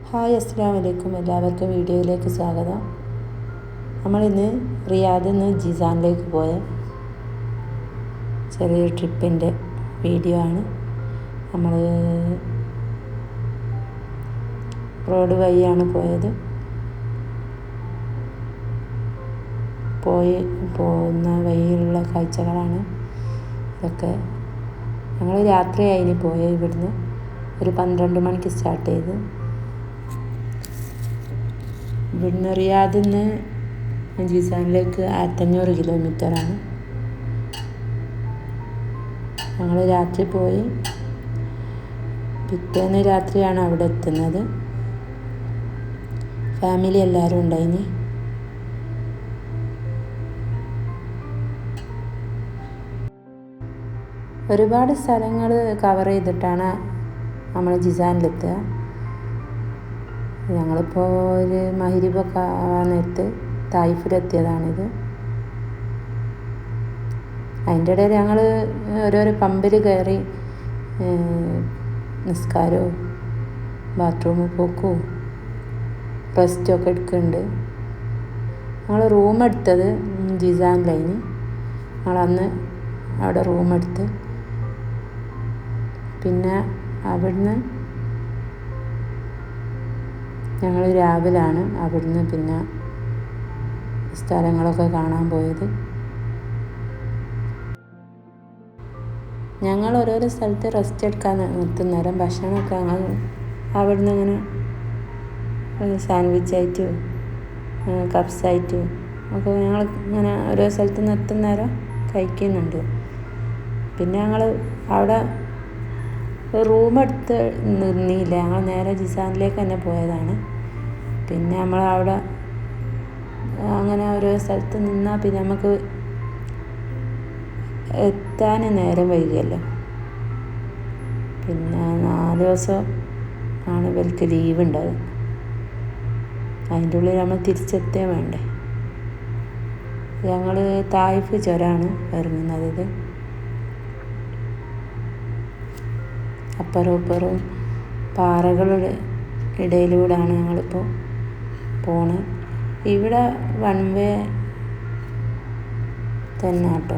Hi അസ്സലാമു അലൈക്കും. എല്ലാവർക്കും വീഡിയോയിലേക്ക് സ്വാഗതം. നമ്മളിന്ന് റിയാദിൽ നിന്ന് ജിസാനിലേക്ക് പോയ ചെറിയൊരു ട്രിപ്പിൻ്റെ വീഡിയോ ആണ്. നമ്മൾ റോഡ് വഴിയാണ് പോയത്. പോകുന്ന വഴിയിലുള്ള കാഴ്ചകളാണ് ഇതൊക്കെ. ഞങ്ങൾ രാത്രിയായിന് പോയത്. ഇവിടുന്ന് ഒരു 12 മണിക്ക് സ്റ്റാർട്ട് ചെയ്ത്. ഇവിടുന്ന് റിയാദിൽ നിന്ന് ജിസാനിലേക്ക് 1500 കിലോമീറ്ററാണ്. ഞങ്ങൾ രാത്രി പോയി, പിറ്റേന്ന് രാത്രിയാണ് അവിടെ എത്തുന്നത്. ഫാമിലി എല്ലാവരും ഉണ്ടായിന്. ഒരുപാട് സ്ഥലങ്ങൾ കവർ ചെയ്തിട്ടാണ് നമ്മൾ ജിസാനിലെത്തുക. ഞങ്ങളിപ്പോൾ ഒരു മഗ്‌രിബൊക്കെ ആവാൻ നേരത്ത് തായിഫിലെത്തിയതാണിത്. അതിൻ്റെ ഇടയിൽ ഞങ്ങൾ ഓരോരോ പമ്പിൽ കയറി നിസ്കാരവും ബാത്റൂമിൽ പോക്കും റെസ്റ്റൊക്കെ എടുക്കുന്നുണ്ട്. ഞങ്ങൾ റൂം എടുത്തത് ജിസാനിലായിന്. ഞങ്ങളന്ന് അവിടെ റൂം എടുത്ത് പിന്നെ അവിടുന്ന് ഞങ്ങൾ രാവിലാണ് അവിടുന്ന് പിന്നെ സ്ഥലങ്ങളൊക്കെ കാണാൻ പോയത്. ഞങ്ങൾ ഓരോരോ സ്ഥലത്ത് റെസ്റ്റ് എടുക്കാൻ നിർത്തുന്നേരം ഭക്ഷണമൊക്കെ ഞങ്ങൾ അവിടുന്ന് ഇങ്ങനെ സാൻഡ്വിച്ചായിട്ടും കപ്സായിട്ടും ഒക്കെ ഞങ്ങൾ ഇങ്ങനെ ഓരോ സ്ഥലത്ത് നിർത്തുന്നേരം കഴിക്കുന്നുണ്ട്. പിന്നെ ഞങ്ങൾ അവിടെ റൂമെടുത്ത് നിന്നില്ല. ഞങ്ങൾ നേരെ ജിസാനിലേക്ക് തന്നെ പോയതാണ്. പിന്നെ നമ്മൾ അവിടെ അങ്ങനെ ഓരോ സ്ഥലത്ത് നിന്നാൽ പിന്നെ നമുക്ക് എത്താൻ നേരം വൈകിയല്ലോ. പിന്നെ 4 ദിവസം ആണ് ഇവർക്ക് ലീവ് ഉണ്ടാവുക. അതിൻ്റെ ഉള്ളിൽ നമ്മൾ തിരിച്ചെത്തേ വേണ്ടേ. ഞങ്ങൾ തായിഫ് ചുരമാണ് ഇറങ്ങുന്നത്. അപ്പുറവും ഇപ്പുറവും പാറകളുടെ ഇടയിലൂടെയാണ് ഞങ്ങളിപ്പോൾ പോണത്. ഇവിടെ 1 വേ തന്നെ കേട്ടോ.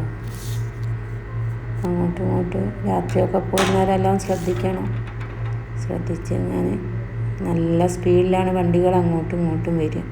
അങ്ങോട്ടും ഇങ്ങോട്ടും രാത്രിയൊക്കെ പോകുന്നവരെല്ലാം ശ്രദ്ധിച്ച് നല്ല സ്പീഡിലാണ് വണ്ടികൾ അങ്ങോട്ടും ഇങ്ങോട്ടും വരിക.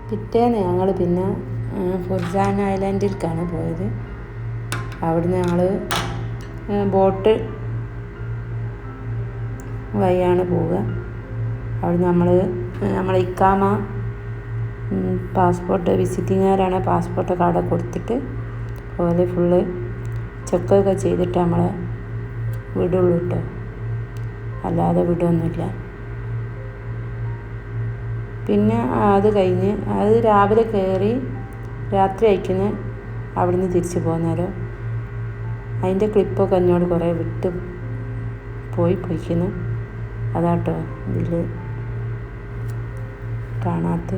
പിറ്റേന്ന് ഞങ്ങൾ പിന്നെ ഫുർസാൻ ഐലൻഡിലേക്കാണ് പോയത്. അവിടുന്ന് ഞങ്ങൾ ബോട്ട് വഴിയാണ് പോവുക. അവിടുന്ന് നമ്മൾ ഇക്കാമ പാസ്പോർട്ട് വിസിറ്റിങ്ങുകാരാണ് പാസ്പോർട്ടൊക്കെ അവിടെ കൊടുത്തിട്ട് പോലെ ഫുള്ള് ചെക്കൊക്കെ ചെയ്തിട്ട് നമ്മളെ വിടുള്ളൂ കേട്ടോ. അല്ലാതെ വിടുമൊന്നുമില്ല. പിന്നെ അത് കഴിഞ്ഞ് അത് രാവിലെ കയറി രാത്രി അയക്കുന്ന അവിടുന്ന് തിരിച്ച് പോകുന്നേരം അതിൻ്റെ ക്ലിപ്പൊക്കെ എന്നോട് കുറേ വിട്ട് പോയിക്കുന്നു. അതാട്ടോ ഇതിൽ കാണാത്ത.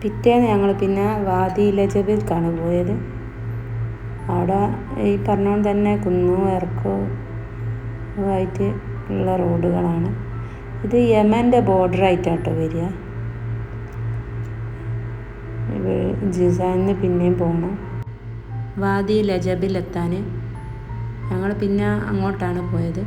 പിറ്റേന്ന് ഞങ്ങൾ പിന്നെ വാദി ലജബിലേക്കാണ് പോയത്. അവിടെ ഈ പറഞ്ഞോണ്ട് തന്നെ കുന്നും ഇറക്കവും ആയിട്ട് ഉള്ള റോഡുകളാണ്. ഇത് യമൻ്റെ ബോർഡറായിട്ടാട്ടോ വരിക. ജിസാനിന് പിന്നെയും പോകണം. വാദി ലജബിലെത്താൻ ഞങ്ങൾ പിന്നെ അങ്ങോട്ടാണ് പോയത്.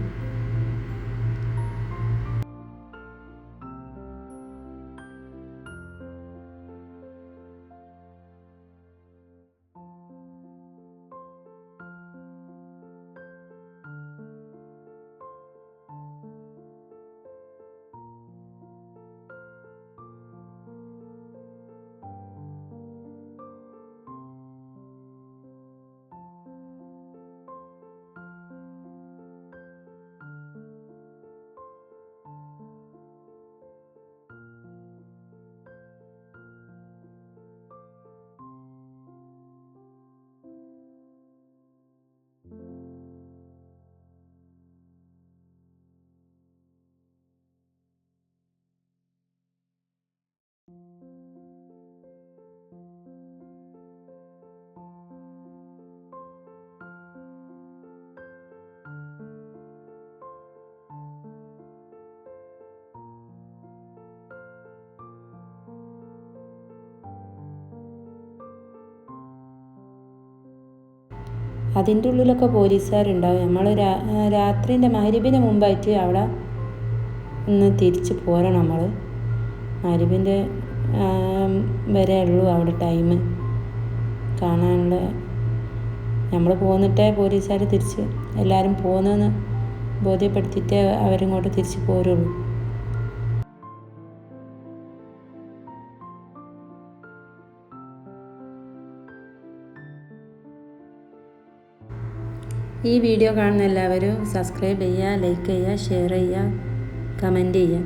അതിൻ്റെ ഉള്ളിലൊക്കെ പോലീസുകാരുണ്ടാവും. നമ്മൾ രാത്രിൻ്റെ മഗ്‌രിബിന് മുമ്പായിട്ട് അവിടെ ഒന്ന് തിരിച്ച് പോരണം. നമ്മൾ മഗ്‌രിബിൻ്റെ വരെ ഉള്ളൂ അവിടെ ടൈം കാണാനുള്ള. നമ്മൾ പോന്നിട്ടേ പോലീസുകാർ തിരിച്ച് എല്ലാവരും പോകുന്നതെന്ന് ബോധ്യപ്പെടുത്തിയിട്ടേ അവരിങ്ങോട്ട് തിരിച്ച് പോരുള്ളൂ. ഈ വീഡിയോ കാണുന്ന എല്ലാവരും സബ്സ്ക്രൈബ് ചെയ്യുക, ലൈക്ക് ചെയ്യുക, ഷെയർ ചെയ്യുക, കമൻറ്റ് ചെയ്യുക.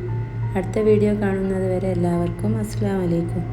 അടുത്ത വീഡിയോ കാണുന്നത് വരെ എല്ലാവർക്കും അസ്സലാമു അലൈക്കും.